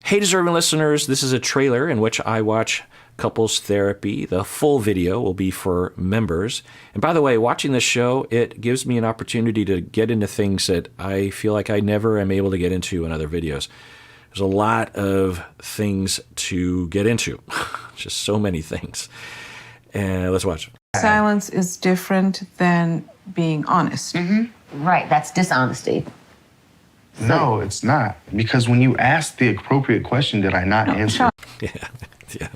Hey, deserving listeners, this is a trailer in which I watch couples therapy. The full video will be for members. And by the way, watching this show, it gives me an opportunity to get into things that I feel like I never am able to get into in other videos. There's a lot of things to get into, just so many things. And let's watch. Silence is different than being honest. Right, that's dishonesty. No, it's not. Because when you ask the appropriate question, did I not answer? Yeah.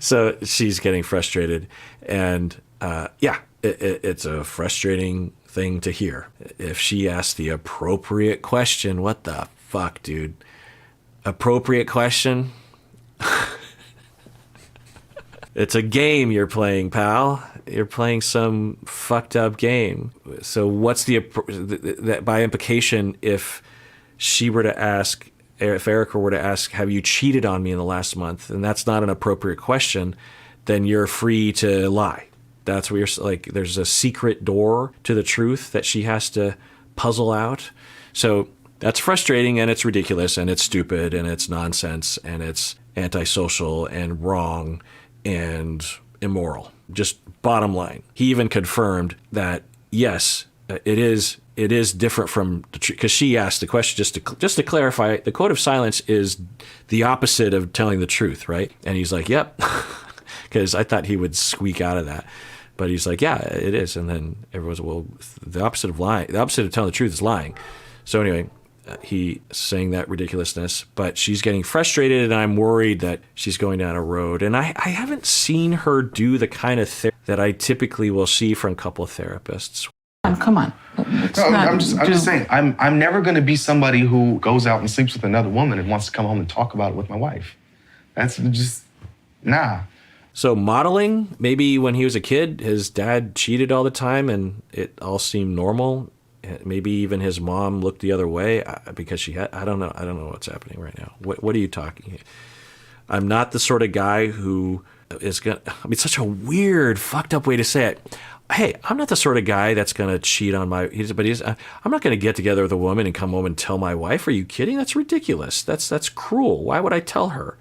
So she's getting frustrated. And it's a frustrating thing to hear. If she asks the appropriate question, what the fuck, dude? Appropriate question? It's a game you're playing, pal. You're playing some fucked up game. So what's by implication, if she were to ask, if Erica were to ask, have you cheated on me in the last month? And that's not an appropriate question, then you're free to lie. That's where you're like, there's a secret door to the truth that she has to puzzle out. So that's frustrating, and it's ridiculous, and it's stupid, and it's nonsense, and it's antisocial and wrong and immoral. Just bottom line. He even confirmed that, yes, it is different from the truth, because she asked the question, just to clarify, the code of silence is the opposite of telling the truth, right? And he's like, yep, because I thought he would squeak out of that. But he's like, yeah, it is. And then everyone's, well, the opposite of lying, the opposite of telling the truth is lying. So anyway, he saying that ridiculousness, but she's getting frustrated, and I'm worried that she's going down a road. And I haven't seen her do the kind of thing that I typically will see from couple therapists. Come on. I'm just saying, I'm never going to be somebody who goes out and sleeps with another woman and wants to come home and talk about it with my wife. That's just, nah. So modeling, maybe when he was a kid, his dad cheated all the time and it all seemed normal. Maybe even his mom looked the other way because she had, I don't know what's happening right now. What are you talking? I'm not the sort of guy who is going to, I mean, such a weird, fucked up way to say it. Hey, I'm not the sort of guy that's going to cheat on I'm not going to get together with a woman and come home and tell my wife. Are you kidding? That's ridiculous. That's cruel. Why would I tell her?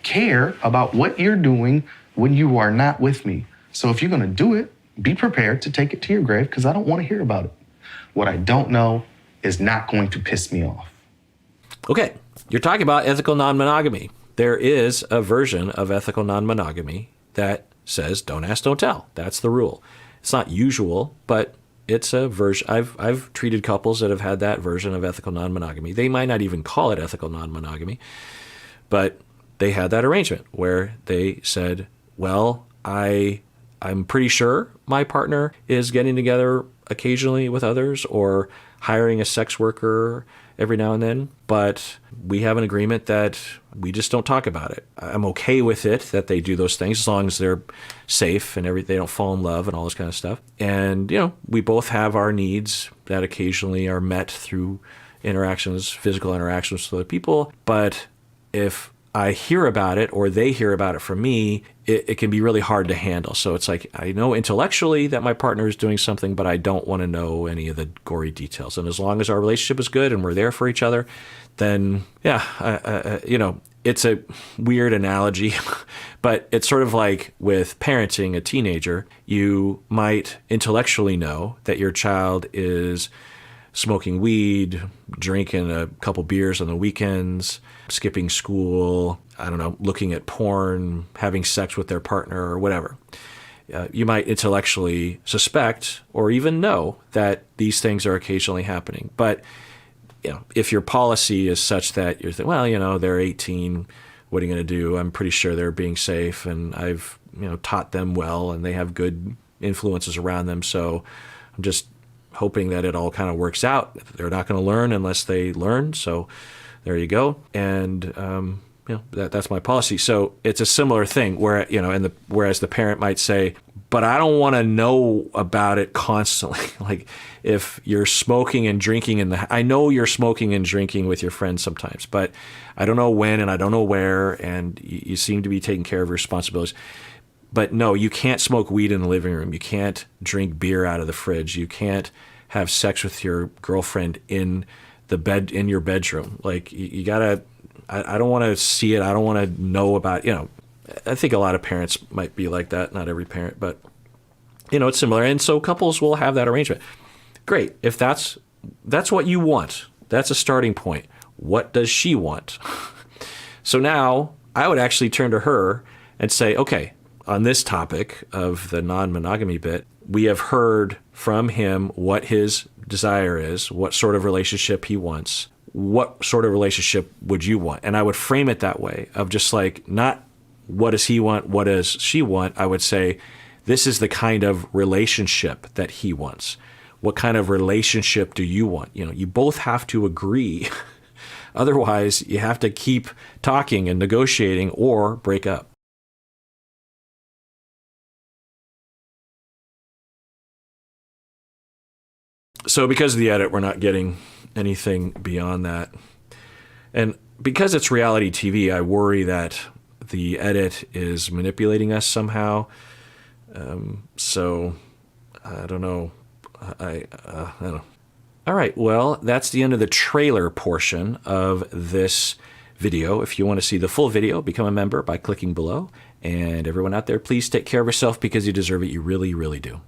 Care about what you're doing when you are not with me. So if you're going to do it, be prepared to take it to your grave, because I don't want to hear about it. What I don't know is not going to piss me off. Okay, you're talking about ethical non-monogamy. There is a version of ethical non-monogamy that says don't ask, don't tell. That's the rule. It's not usual, but it's a version. I've treated couples that have had that version of ethical non-monogamy. They might not even call it ethical non-monogamy, but they had that arrangement where they said, well, I'm pretty sure my partner is getting together occasionally with others or hiring a sex worker every now and then, but we have an agreement that we just don't talk about it. I'm okay with it that they do those things as long as they're safe and they don't fall in love and all this kind of stuff. And, we both have our needs that occasionally are met through interactions, physical interactions with other people. But if I hear about it or they hear about it from me, it can be really hard to handle. So it's like, I know intellectually that my partner is doing something, but I don't want to know any of the gory details. And as long as our relationship is good and we're there for each other, then it's a weird analogy, but it's sort of like with parenting a teenager. You might intellectually know that your child is smoking weed, drinking a couple beers on the weekends, skipping school, looking at porn, having sex with their partner or whatever. You might intellectually suspect or even know that these things are occasionally happening. But if your policy is such that you're thinking, well, they're 18, what are you going to do? I'm pretty sure they're being safe, and I've taught them well, and they have good influences around them. So I'm just hoping that it all kind of works out. They're not going to learn unless they learn. So there you go. And that's my policy. So it's a similar thing where whereas the parent might say, but I don't want to know about it constantly. Like if you're smoking and drinking I know you're smoking and drinking with your friends sometimes, but I don't know when and I don't know where, and you seem to be taking care of your responsibilities. But no, you can't smoke weed in the living room. You can't drink beer out of the fridge. You can't have sex with your girlfriend in the bed in your bedroom. Like you gotta, I don't want to see it. I don't want to know about, I think a lot of parents might be like that. Not every parent, but it's similar. And so couples will have that arrangement. Great. If that's what you want, that's a starting point. What does she want? So now I would actually turn to her and say, okay, on this topic of the non-monogamy bit, we have heard from him what his desire is, what sort of relationship he wants. What sort of relationship would you want? And I would frame it that way, of just like, not what does he want, what does she want? I would say, this is the kind of relationship that he wants. What kind of relationship do you want? You both have to agree. Otherwise, you have to keep talking and negotiating or break up. So because of the edit, we're not getting anything beyond that. And because it's reality TV, I worry that the edit is manipulating us somehow. So I don't know. I don't know. All right. Well, that's the end of the trailer portion of this video. If you want to see the full video, become a member by clicking below. And everyone out there, please take care of yourself because you deserve it. You really, really do.